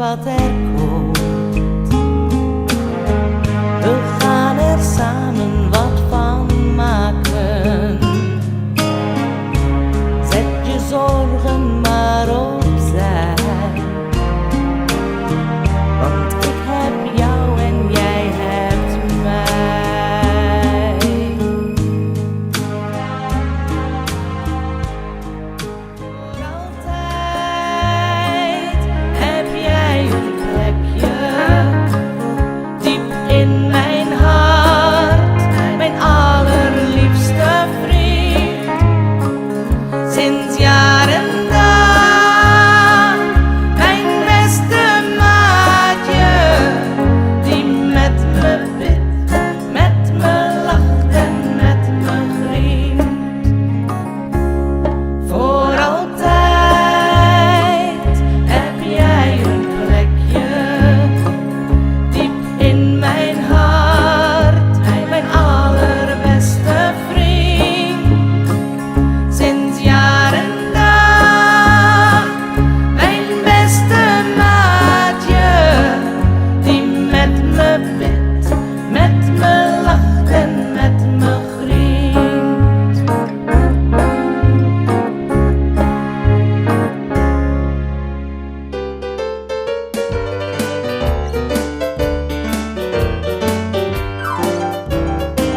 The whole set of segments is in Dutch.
wat er komt. We gaan er samen wat van maken. Zet je zorgen maar opzij, want ik heb jou en jij hebt mij. Voor altijd heb jij een plekje diep in mijn hart, mijn allerliefste vriend. Sinds jaar en dag, mijn beste maatje, die met me bidt, met me lacht en met me griept. Voor altijd heb jij een plekje diep in mijn hart, mijn allerbeste vriend. Sinds jaar en dag, mijn beste maatje, die met me bidt, met me lacht en met me griept.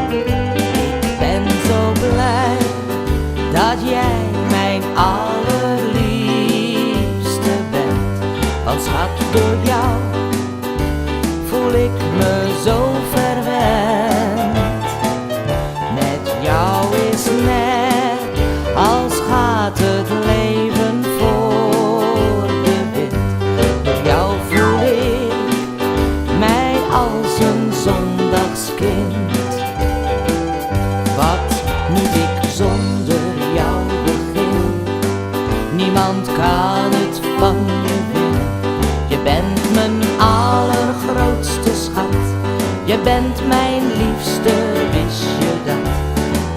Ik ben zo blij dat jij mijn allerliefste bent, want schat, door jou voel ik me zo verwend. Met jou is net als gaat het leven voor de wind. Door jou voel ik mij als een zondagskind. Wat moet ik zonder jou beginnen? Niemand kan het van je winnen. Je bent mijn allergrootste schat. Je bent mijn liefste, wist je dat?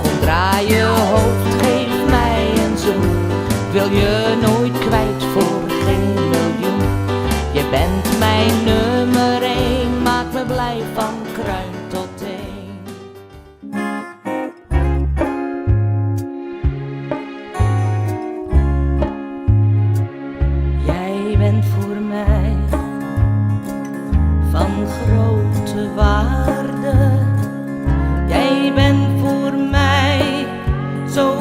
Kom, draai je hoofd, geef mij een zoen. Ik wil je nooit kwijt voor geen miljoen. Je bent mijn nummer 1, maak me blij van kruin tot teen. Jij bent voor mij van grote waarde. Jij bent voor mij zo